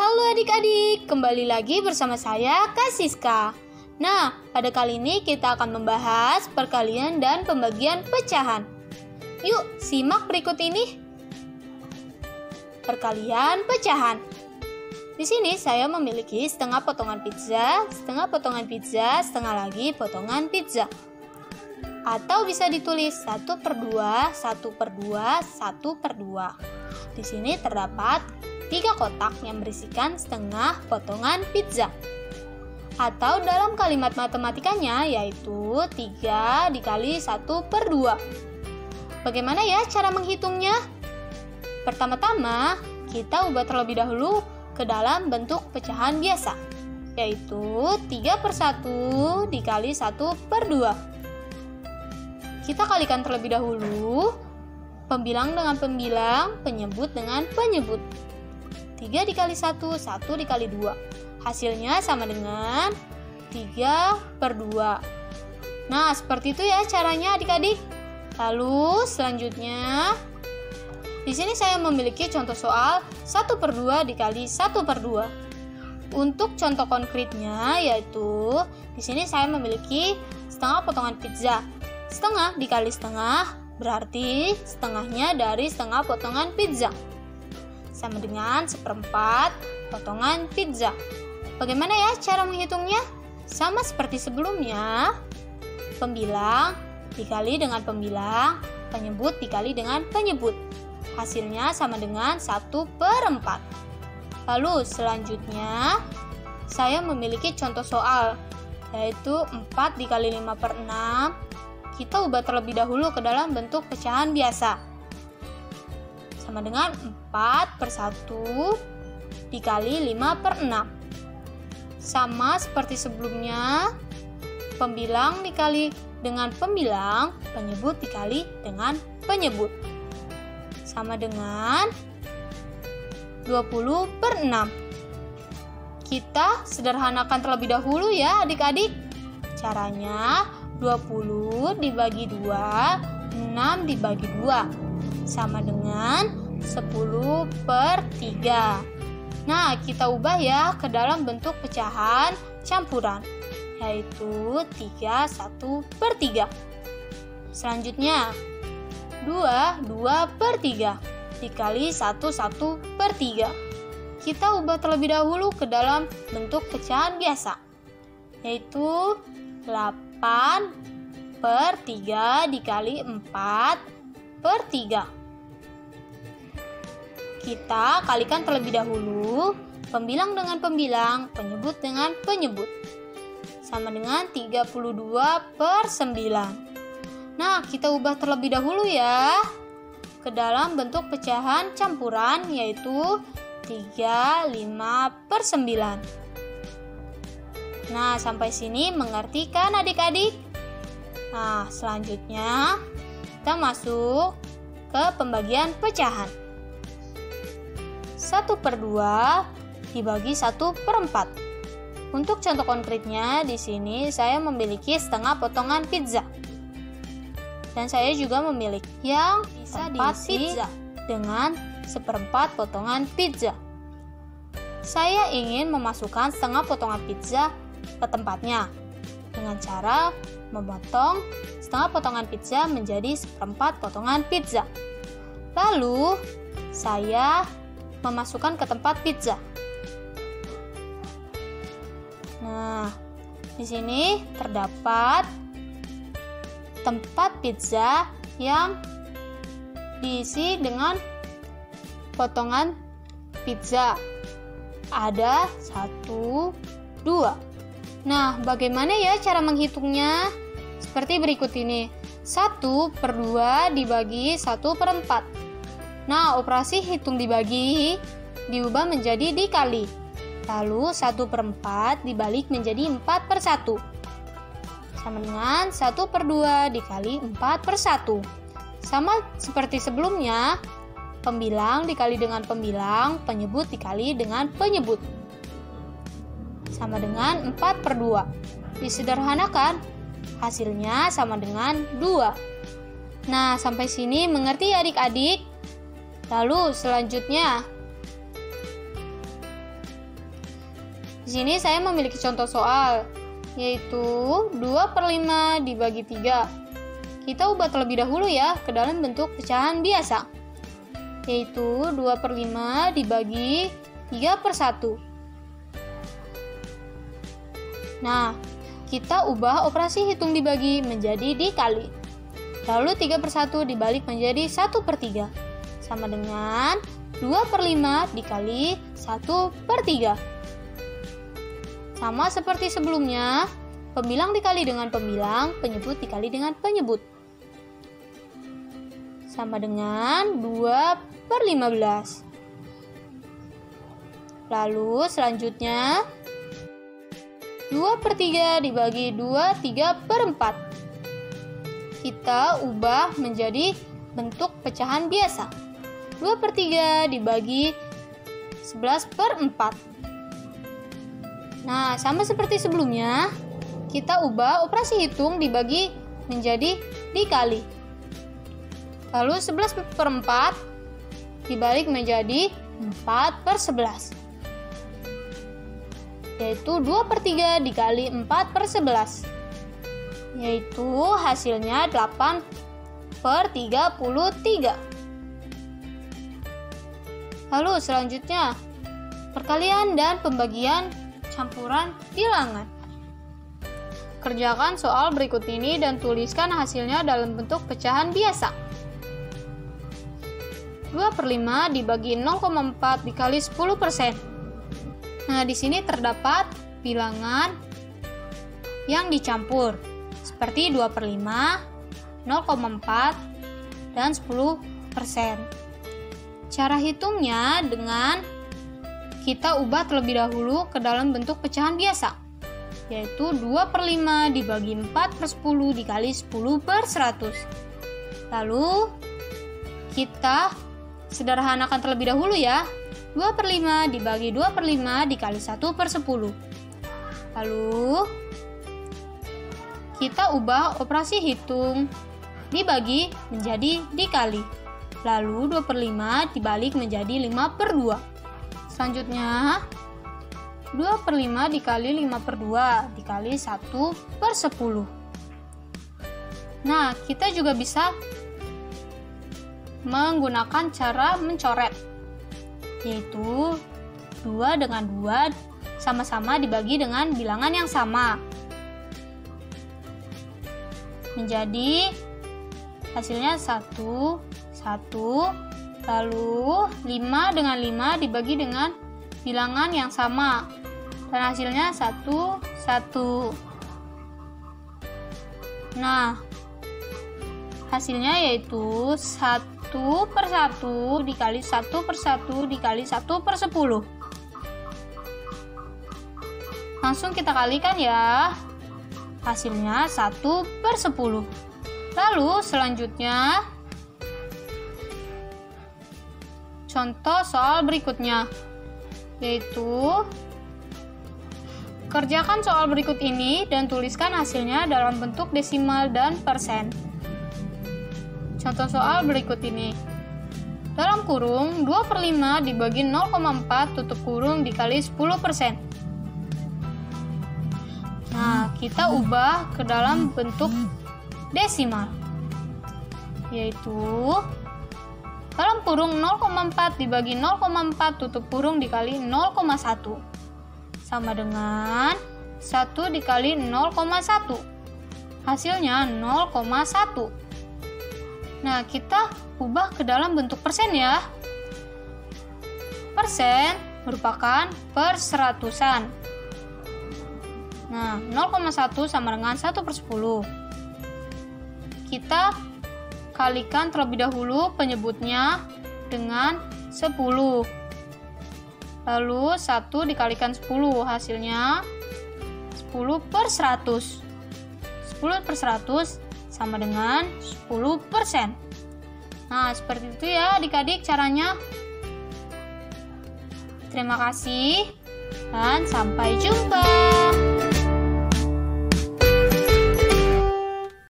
Halo adik-adik, kembali lagi bersama saya Kak Siska. Nah, pada kali ini kita akan membahas perkalian dan pembagian pecahan. Yuk, simak berikut ini. Perkalian pecahan. Di sini saya memiliki setengah potongan pizza, setengah potongan pizza, setengah lagi potongan pizza. Atau bisa ditulis 1/2, 1/2, 1/2. Di sini terdapat 3 kotak yang berisikan setengah potongan pizza. Atau dalam kalimat matematikanya yaitu 3 dikali 1/2. Bagaimana ya cara menghitungnya? Pertama-tama kita ubah terlebih dahulu ke dalam bentuk pecahan biasa, yaitu 3/1 dikali 1/2. Kita kalikan terlebih dahulu pembilang dengan pembilang, penyebut dengan penyebut. 3 dikali 1, 1 dikali 2. Hasilnya sama dengan 3/2. Nah, seperti itu ya caranya adik-adik. Lalu selanjutnya, di sini saya memiliki contoh soal 1/2 dikali 1/2. Untuk contoh konkretnya yaitu, di sini saya memiliki setengah potongan pizza. Setengah dikali setengah berarti setengahnya dari setengah potongan pizza, sama dengan 1/4 potongan pizza. Bagaimana ya cara menghitungnya? Sama seperti sebelumnya, pembilang dikali dengan pembilang, penyebut dikali dengan penyebut. Hasilnya sama dengan 1/4. Lalu selanjutnya, saya memiliki contoh soal, yaitu 4 dikali 5/6. Kita ubah terlebih dahulu ke dalam bentuk pecahan biasa, sama dengan 4/1 dikali 5/6. Sama seperti sebelumnya, pembilang dikali dengan pembilang, penyebut dikali dengan penyebut, sama dengan 20/6. Kita sederhanakan terlebih dahulu ya adik-adik. Caranya 20 dibagi 2, 6 dibagi 2, sama dengan 10/3. Nah, kita ubah ya ke dalam bentuk pecahan campuran, yaitu 3, 1/3. Selanjutnya, 2/3 dikali 1/3. Kita ubah terlebih dahulu ke dalam bentuk pecahan biasa, yaitu 8/3 dikali 4/3. Kita kalikan terlebih dahulu pembilang dengan pembilang, penyebut dengan penyebut, sama dengan 32/9. Nah, kita ubah terlebih dahulu ya ke dalam bentuk pecahan campuran, yaitu 35/9. Nah, sampai sini mengerti kan adik-adik? Nah, selanjutnya kita masuk ke pembagian pecahan. 1/2 dibagi 1/4. Untuk contoh konkretnya, di sini saya memiliki setengah potongan pizza. Dan saya juga memiliki yang bisa diisi pizza dengan 1/4 potongan pizza. Saya ingin memasukkan setengah potongan pizza ke tempatnya dengan cara memotong setengah potongan pizza menjadi 1/4 potongan pizza. Lalu saya memasukkan ke tempat pizza. Nah, di sini terdapat tempat pizza yang diisi dengan potongan pizza. Ada 1, 2. Nah, bagaimana ya cara menghitungnya? Seperti berikut ini. 1/2 dibagi 1/4. Nah, operasi hitung dibagi diubah menjadi dikali. Lalu 1/4 dibalik menjadi 4/1. Sama dengan 1/2 dikali 4/1. Sama seperti sebelumnya, pembilang dikali dengan pembilang, penyebut dikali dengan penyebut, sama dengan 4/2. Disederhanakan, hasilnya sama dengan 2. Nah, sampai sini mengerti ya adik-adik? Lalu selanjutnya, Di sini saya memiliki contoh soal, yaitu 2/5 dibagi 3. Kita ubah terlebih dahulu ya ke dalam bentuk pecahan biasa, yaitu 2/5 dibagi 3/1. Nah, kita ubah operasi hitung dibagi menjadi dikali. Lalu 3/1 dibalik menjadi 1/3. Sama dengan 2/5 dikali 1/3. Sama seperti sebelumnya, pembilang dikali dengan pembilang, penyebut dikali dengan penyebut. Sama dengan 2/15. Lalu selanjutnya 2/3 dibagi 2, 3/4. Kita ubah menjadi bentuk pecahan biasa. 2/3 dibagi 11/4. Nah, sama seperti sebelumnya, kita ubah operasi hitung dibagi menjadi dikali. Lalu 11/4 dibalik menjadi 4/11. Yaitu 2/3 dikali 4/11. Yaitu hasilnya 8/33. Lalu selanjutnya, perkalian dan pembagian campuran bilangan. Kerjakan soal berikut ini dan tuliskan hasilnya dalam bentuk pecahan biasa. 2/5 dibagi 0,4 dikali 10%. Nah, di sini terdapat bilangan yang dicampur, seperti 2/5, 0,4, dan 10%. Cara hitungnya dengan kita ubah terlebih dahulu ke dalam bentuk pecahan biasa, yaitu 2/5 dibagi 4/10 dikali 10/100. Lalu kita sederhanakan terlebih dahulu ya. 2/5 dibagi 2/5 dikali 1/10. Lalu kita ubah operasi hitung dibagi menjadi dikali. Lalu 2/5 dibalik menjadi 5/2. Selanjutnya 2/5 dikali 5/2 dikali 1/10. Nah, kita juga bisa menggunakan cara mencoret, yaitu 2 dengan 2 sama-sama dibagi dengan bilangan yang sama. Menjadi hasilnya 1, 1, lalu 5 dengan 5 dibagi dengan bilangan yang sama. Dan hasilnya 1, 1. Nah, hasilnya yaitu 1/1 dikali 1/1 dikali 1/10. Langsung kita kalikan ya. Hasilnya 1/10. Lalu selanjutnya contoh soal berikutnya, yaitu kerjakan soal berikut ini dan tuliskan hasilnya dalam bentuk desimal dan persen. Contoh soal berikut ini. Dalam kurung 2/5 dibagi 0,4 tutup kurung dikali 10%. Nah, kita ubah ke dalam bentuk desimal, yaitu dalam kurung 0,4 dibagi 0,4 tutup kurung dikali 0,1 sama dengan 1 dikali 0,1. Hasilnya 0,1. Nah, kita ubah ke dalam bentuk persen ya. Persen merupakan perseratusan. Nah, 0,1 sama dengan 1/10. Kita kalikan terlebih dahulu penyebutnya dengan 10. Lalu 1 dikalikan 10, hasilnya 10/100. 10/100 sama dengan 10%. Nah, seperti itu ya adik-adik caranya. Terima kasih dan sampai jumpa.